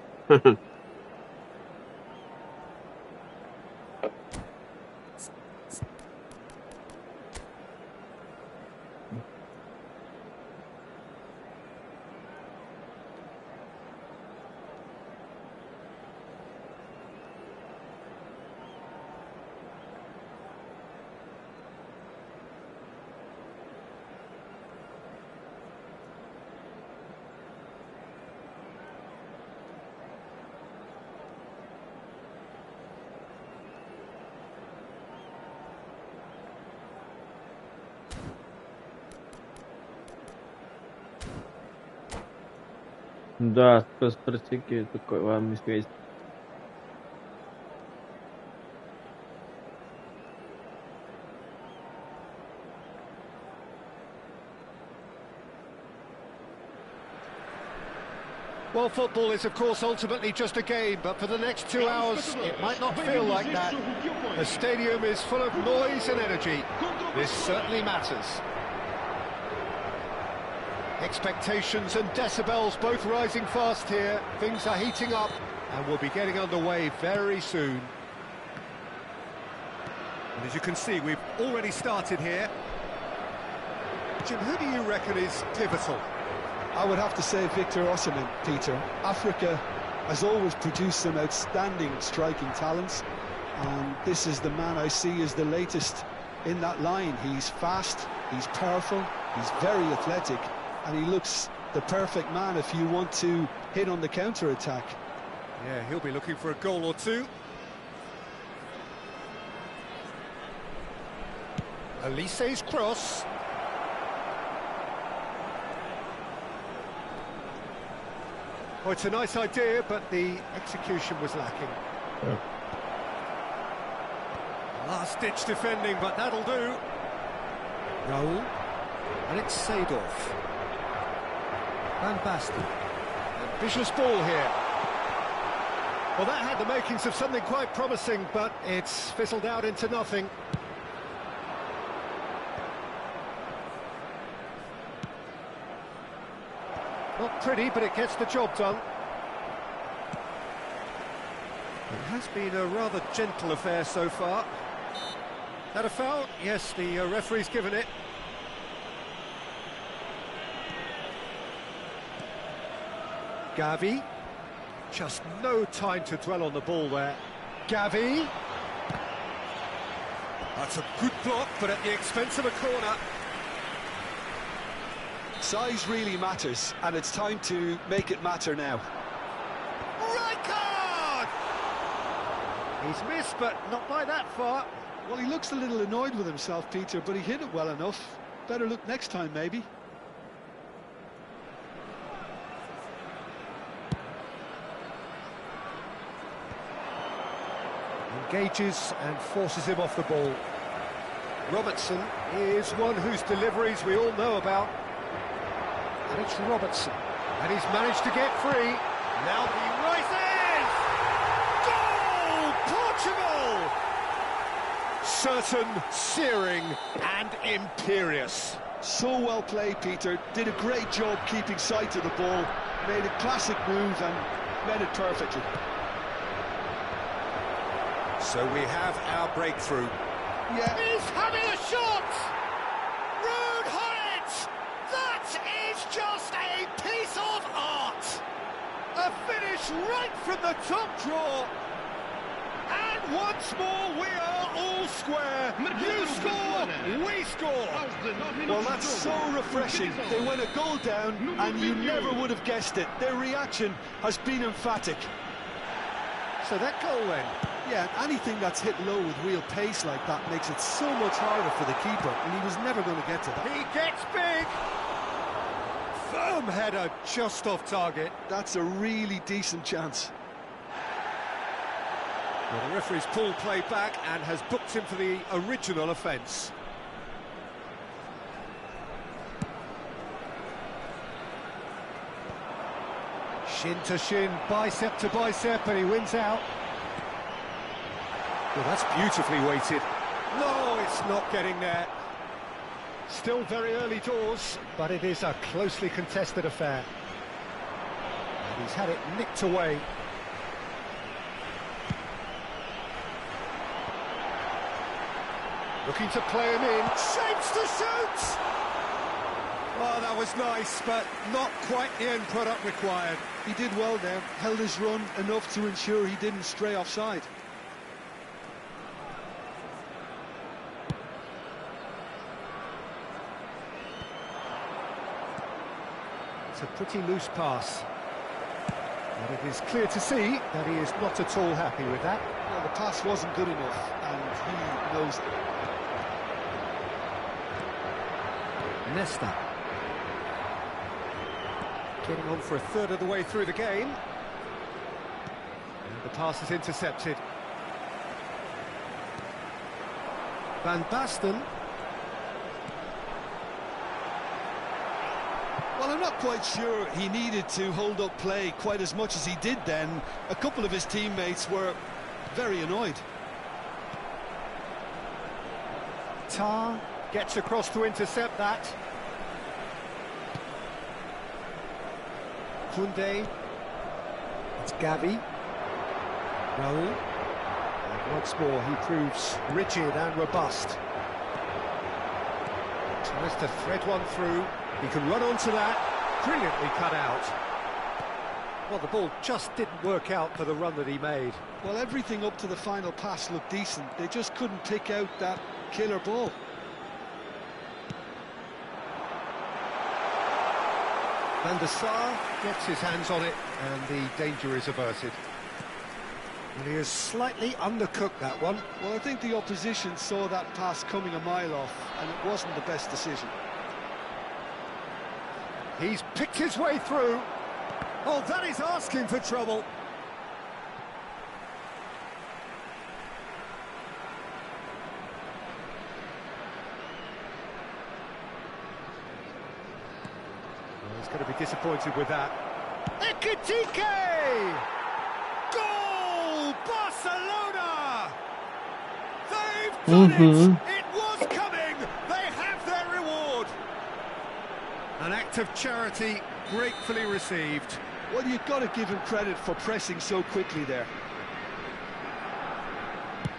Да, стратегия такой вам известен. Well, football is, of course, ultimately just a game, but for the next 2 hours, it might not feel like that. The stadium is full of noise and energy. This certainly matters. Expectations and decibels both rising fast here. Things are heating up, and we'll be getting underway very soon. And as you can see, we've already started here. Jim, who do you reckon is pivotal? I would have to say Victor Osimhen, Peter. Africa has always produced some outstanding striking talents, and this is the man I see as the latest in that line. He's fast, he's powerful, he's very athletic, and he looks the perfect man if you want to hit on the counter-attack. Yeah, he'll be looking for a goal or two. Elise's cross. Oh, it's a nice idea, but the execution was lacking. Yeah. Last-ditch defending, but that'll do. Raul. And it's Seedorf. Van Basten. Ambitious ball here. Well, that had the makings of something quite promising, but it's fizzled out into nothing. Not pretty, but it gets the job done. It has been a rather gentle affair so far. That a foul? Yes, the referee's given it. Gavi. Just no time to dwell on the ball there. Gavi. That's a good block, but at the expense of a corner. Size really matters, and it's time to make it matter now. Right card! He's missed, but not by that far. Well, he looks a little annoyed with himself, Peter, but he hit it well enough. Better look next time, maybe. Engages and forces him off the ball. Robertson is one whose deliveries we all know about. And it's Robertson. And he's managed to get free. Now he rises! Goal! Portugal! Certain, searing and imperious. So well played, Peter. Did a great job keeping sight of the ball. Made a classic move and read it perfectly. So we have our breakthrough. Yeah. He's having a shot! Rude Hyatt! That is just a piece of art! A finish right from the top draw! And once more we are all square! You score, we score! Well, that's so refreshing. They went a goal down and you never would have guessed it. Their reaction has been emphatic. So that goal then? Yeah, anything that's hit low with real pace like that makes it so much harder for the keeper, and he was never going to get to that. He gets big! Firm header, just off target. That's a really decent chance. Well, the referee's pulled play back and has booked him for the original offence. Shin to shin, bicep to bicep, and he wins out. Well, that's beautifully weighted. No, it's not getting there. Still very early doors, but it is a closely contested affair. And he's had it nicked away. Looking to play him in. Shapes to shoot! Oh, that was nice, but not quite the end product required. He did well there, held his run enough to ensure he didn't stray offside. It's a pretty loose pass. But it is clear to see that he is not at all happy with that. Well, the pass wasn't good enough, and he knows it. Nesta. Getting on for a third of the way through the game. And the pass is intercepted. Van Basten. Well, I'm not quite sure he needed to hold up play quite as much as he did then. A couple of his teammates were very annoyed. Tar gets across to intercept that. Koundé. It's Gavi. Raul. And once more he proves rigid and robust. Tries to thread one through. He can run onto that. Brilliantly cut out. Well, the ball just didn't work out for the run that he made. Well, everything up to the final pass looked decent. They just couldn't pick out that killer ball. Van der Sar gets his hands on it, and the danger is averted. And he has slightly undercooked that one. Well, I think the opposition saw that pass coming a mile off, and it wasn't the best decision. He's picked his way through. Oh, that is asking for trouble. Well, he's going to be disappointed with that. Ekitike! Goal! Barcelona! They've done it! It was coming! They have their reward! An act of charity gratefully received. Well, you've got to give him credit for pressing so quickly there.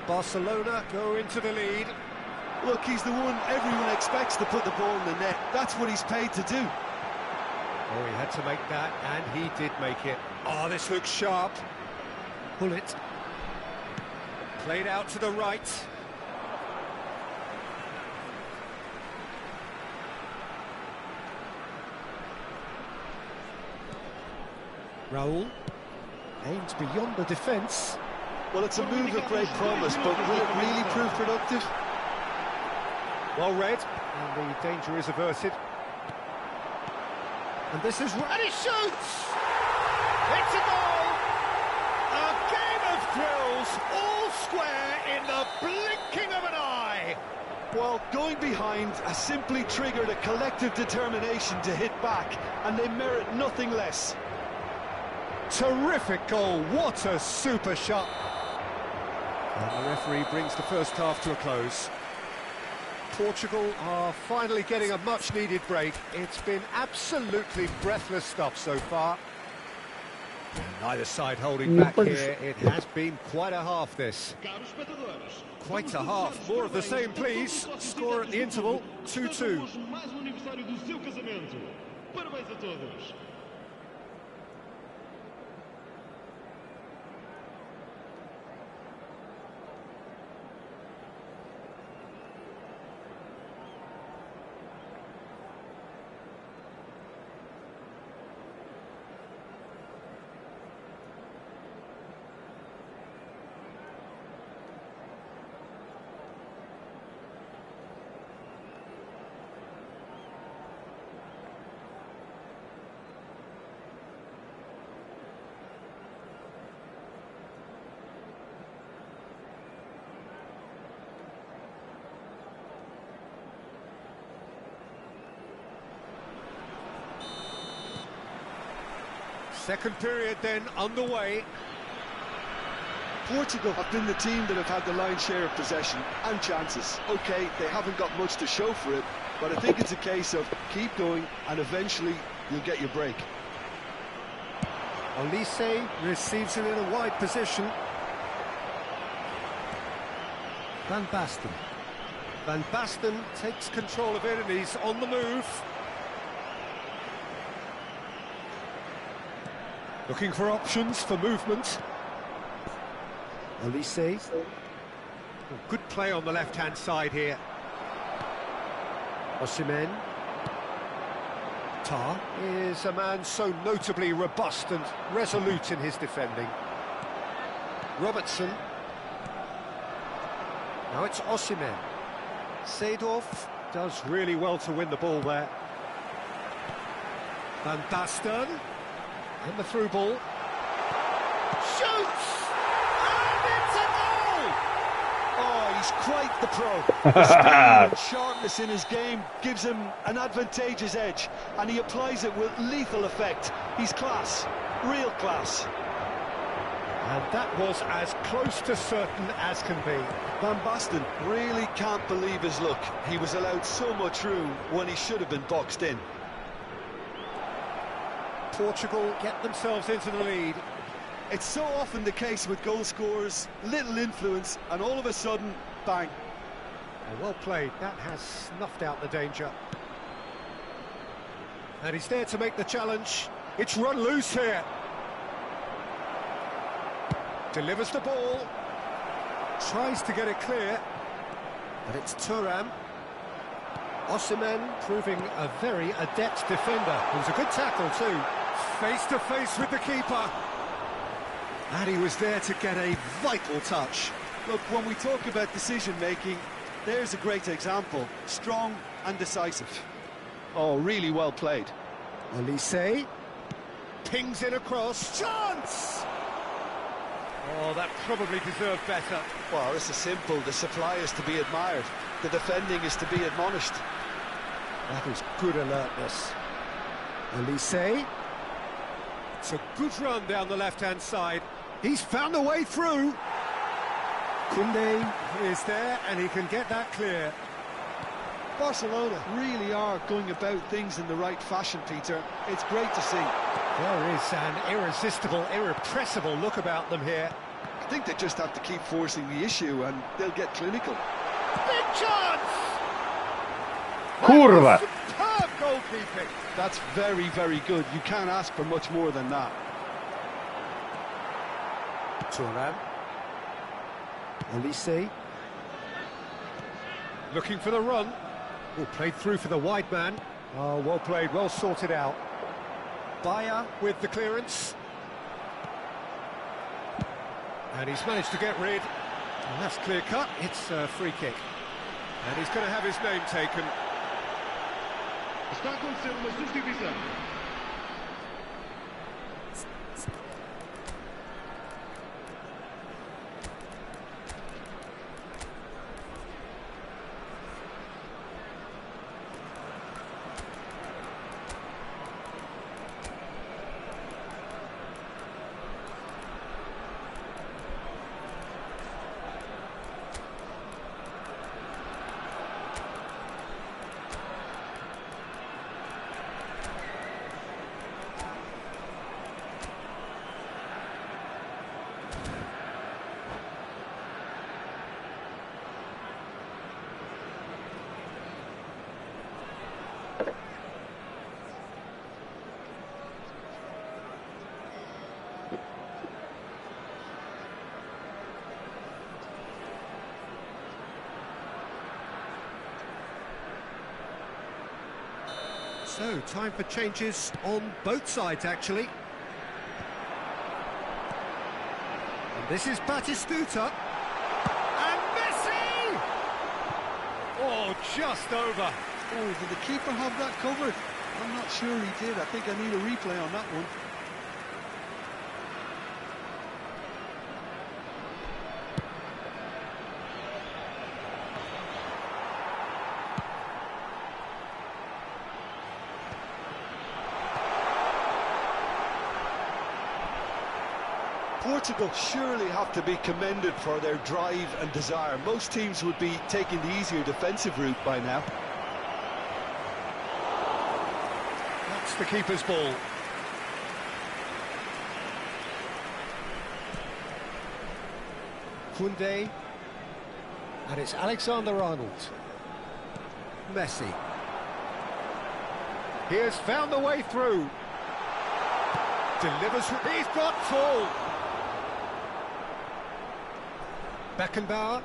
Barcelona go into the lead. Look, he's the one everyone expects to put the ball in the net. That's what he's paid to do. Oh, he had to make that, and he did make it. Oh, this looks sharp. Pull it. Played out to the right. Raul aims beyond the defence. Well, it's a move of great promise, but will it really prove productive? Well read, and the danger is averted. And this is... and he shoots! It's a goal! A game of thrills, all square in the blinking of an eye! Well, going behind has simply triggered a collective determination to hit back, and they merit nothing less. Terrific goal, what a super shot! And the referee brings the first half to a close. Portugal are finally getting a much-needed break. It's been absolutely breathless stuff so far. Neither side holding back here. It has been quite a half, this. Quite a half. More of the same, please. Score at the interval, 2-2. Second period then underway. Portugal have been the team that have had the lion's share of possession and chances. OK, they haven't got much to show for it, but I think it's a case of keep going and eventually you'll get your break. Olise receives it in a wide position. Van Basten. Van Basten takes control of it and he's on the move. Looking for options for movement. Olise. Good play on the left-hand side here. Osimhen. Tar is a man so notably robust and resolute in his defending. Robertson. Now it's Osimhen. Seedorf does really well to win the ball there. Van Basten. And the through ball. Shoots! And it's a goal! Oh, he's quite the pro. The speed and sharpness in his game gives him an advantageous edge, and he applies it with lethal effect. He's class, real class. And that was as close to certain as can be. Van Basten really can't believe his luck. He was allowed so much room when he should have been boxed in. Portugal get themselves into the lead. It's so often the case with goal scorers, little influence, and all of a sudden, bang. Well played, that has snuffed out the danger. And he's there to make the challenge. It's run loose here. Delivers the ball. Tries to get it clear. But it's Thuram. Osimhen proving a very adept defender. It was a good tackle too. Face to face with the keeper. And he was there to get a vital touch. Look, when we talk about decision-making, there's a great example. Strong and decisive. Oh, really well played. Olise pings in across. Chance! Oh, that probably deserved better. Well, this is simple. The supply is to be admired. The defending is to be admonished. That is good alertness. Olise. It's a good run down the left-hand side. He's found a way through. Koundé is there and he can get that clear. Barcelona really are going about things in the right fashion, Peter. It's great to see. There is an irresistible, irrepressible look about them here. I think they just have to keep forcing the issue and they'll get clinical. Big chance! Kurwa! Superb goalkeeping. That's very, very good. You can't ask for much more than that. Thuram. Olise. Looking for the run. Oh, played through for the wide man. Oh, well played, well sorted out. Bayer with the clearance. And he's managed to get rid. And that's clear cut. It's a free kick. And he's going to have his name taken. Está acontecendo uma substituição. So, time for changes on both sides, actually. And this is Batistuta. And Messi! Oh, just over. Oh, did the keeper have that covered? I'm not sure he did. I think I need a replay on that one. Portugal surely have to be commended for their drive and desire. Most teams would be taking the easier defensive route by now. That's the keeper's ball. Koundé. And it's Alexander-Arnold. Messi. He has found the way through. Delivers. He's got full. Beckenbauer.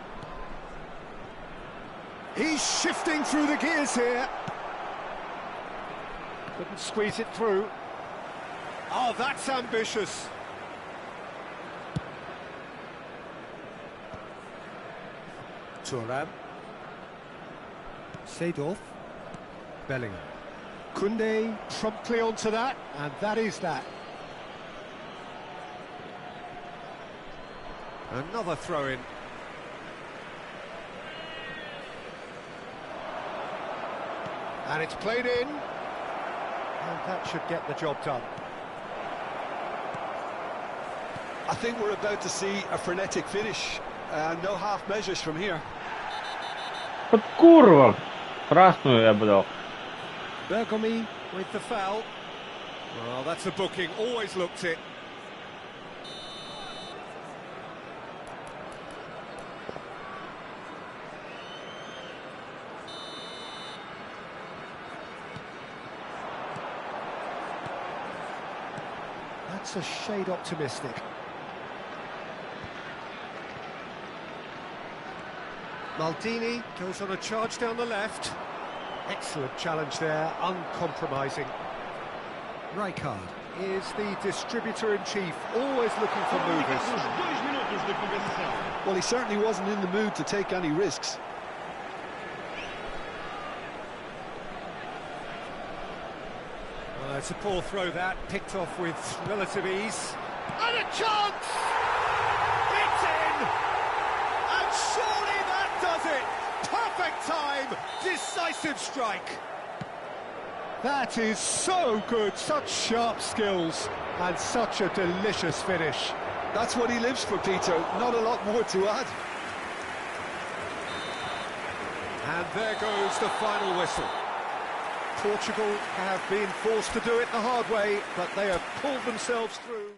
He's shifting through the gears here. Couldn't squeeze it through. Oh, that's ambitious. Thuram. Seedorf. Bellingham. Koundé promptly onto that, and that is that. Another throw-in. And it's played in. And that should get the job done. I think we're about to see a frenetic finish. No half measures from here. Вот курва! Красную я бы дал. Bergomi with the foul. Well, that's a booking. Always looked it. That's a shade optimistic. Maldini goes on a charge down the left. Excellent challenge there, uncompromising. Rijkaard is the distributor-in-chief, always looking for movers. Well, he certainly wasn't in the mood to take any risks. It's a poor throw that, picked off with relative ease. And a chance! It's in! And surely that does it! Perfect time! Decisive strike! That is so good, such sharp skills, and such a delicious finish. That's what he lives for, Peter, not a lot more to add. And there goes the final whistle. Portugal have been forced to do it the hard way, but they have pulled themselves through.